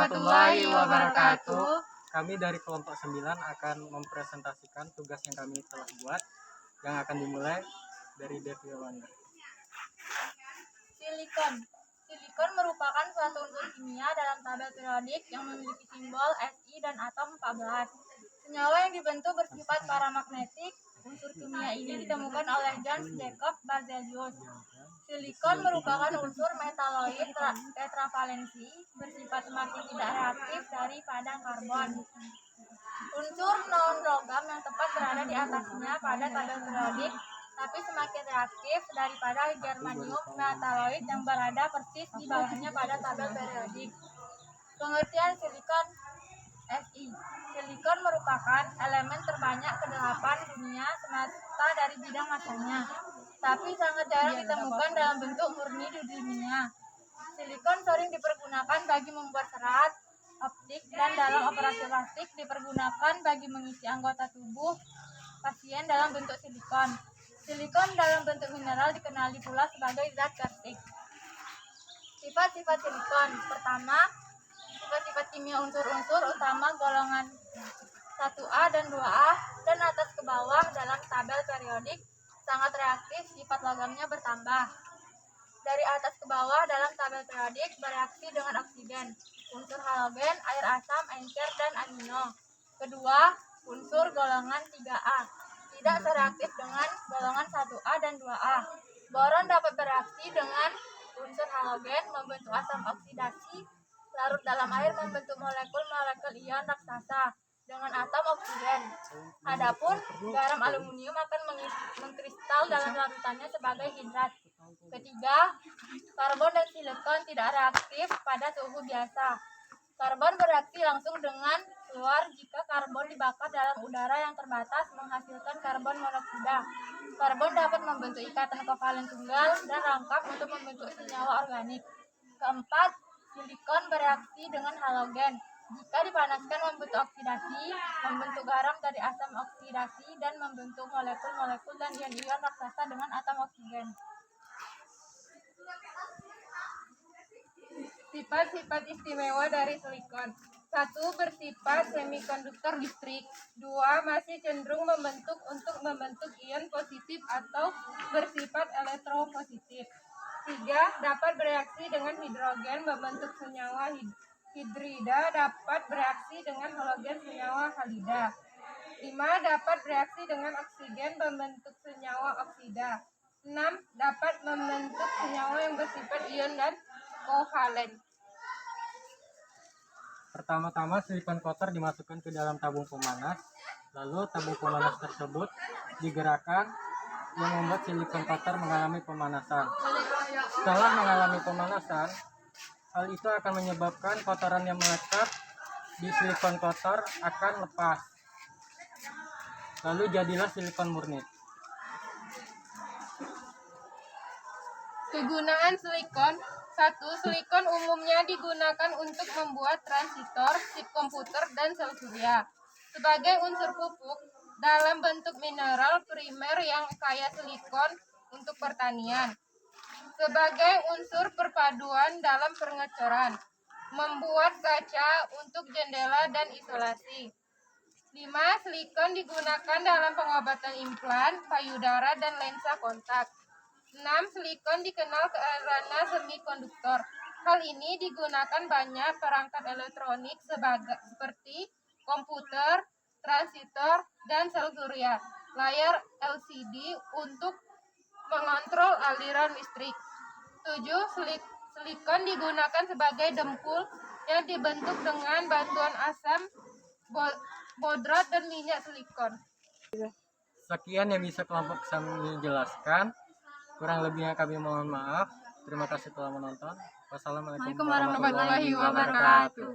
warahmatullahi wabarakatuh. Kami dari kelompok 9 akan mempresentasikan tugas yang kami telah buat, yang akan dimulai dari Devi Wanda. Silikon. Silikon merupakan suatu unsur kimia dalam tabel periodik yang memiliki simbol Si dan atom 14. Senyawa yang dibentuk bersifat paramagnetik. Unsur kimia ini ditemukan oleh Jan Jacob Berzelius. Silikon merupakan unsur metaloid tetravalensi bersifat semakin tidak reaktif daripada karbon. Unsur non-logam yang tepat berada di atasnya pada tabel periodik, tapi semakin reaktif daripada germanium metaloid yang berada persis di bawahnya pada tabel periodik. Pengertian silikon Fi. Silikon merupakan elemen terbanyak ke-8 dunia semata dari bidang masanya, tapi sangat jarang ditemukan dalam bentuk murni di dunia. Silikon sering dipergunakan bagi membuat serat, optik, dan dalam operasi plastik dipergunakan bagi mengisi anggota tubuh pasien dalam bentuk silikon. Silikon dalam bentuk mineral dikenali pula sebagai zat karstik. Sifat-sifat silikon. Pertama, sifat-sifat kimia unsur-unsur utama golongan 1A dan 2A dan atas ke bawah dalam tabel periodik sangat reaktif, sifat logamnya bertambah. Dari atas ke bawah dalam tabel periodik bereaksi dengan oksigen, unsur halogen, air asam, encer, dan amino. Kedua, unsur golongan 3A tidak sereaktif dengan golongan 1A dan 2A. Boron dapat bereaksi dengan unsur halogen membentuk asam oksidasi, larut dalam air membentuk molekul-molekul ion raksasa dengan atom oksigen. Adapun garam aluminium akan mengkristal dalam larutannya sebagai hidrat. Ketiga, karbon dan silikon tidak reaktif pada suhu biasa. Karbon bereaksi langsung dengan fluor jika karbon dibakar dalam udara yang terbatas menghasilkan karbon monoksida. Karbon dapat membentuk ikatan kovalen tunggal dan rangkap untuk membentuk senyawa organik. Keempat, silikon bereaksi dengan halogen. Jika dipanaskan membentuk oksidasi, membentuk garam dari asam oksidasi, dan membentuk molekul-molekul dan ion-ion raksasa dengan atom oksigen. Sifat-sifat istimewa dari silikon. 1. Bersifat semikonduktor listrik. 2. Masih cenderung membentuk ion positif atau bersifat elektropositif. 3. Dapat bereaksi dengan hidrogen membentuk senyawa hidrida, dapat bereaksi dengan halogen senyawa halida. 5. Dapat bereaksi dengan oksigen membentuk senyawa oksida. 6. Dapat membentuk senyawa yang bersifat ion dan kovalen. Pertama-tama silikon kotor dimasukkan ke dalam tabung pemanas, lalu tabung pemanas tersebut digerakkan yang membuat silikon kotor mengalami pemanasan. Setelah mengalami pemanasan, hal itu akan menyebabkan kotoran yang melekat di silikon kotor akan lepas. Lalu jadilah silikon murni. Kegunaan silikon. 1. Silikon umumnya digunakan untuk membuat transistor, chip komputer, dan sel surya. Sebagai unsur pupuk dalam bentuk mineral primer yang kaya silikon untuk pertanian. Sebagai unsur perpaduan dalam pengecoran. Membuat kaca untuk jendela dan isolasi. 5. Silikon digunakan dalam pengobatan implan, payudara, dan lensa kontak. 6. Silikon dikenal karena semikonduktor. Hal ini digunakan banyak perangkat elektronik seperti komputer, transistor, dan sel surya, layar LCD untuk mengontrol aliran listrik. 7. Silikon digunakan sebagai dempul yang dibentuk dengan bantuan asam bordrat dan minyak silikon. Sekian yang bisa kelompok kami jelaskan. Kurang lebihnya kami mohon maaf. Terima kasih telah menonton. Wassalamualaikum warahmatullahi wabarakatuh.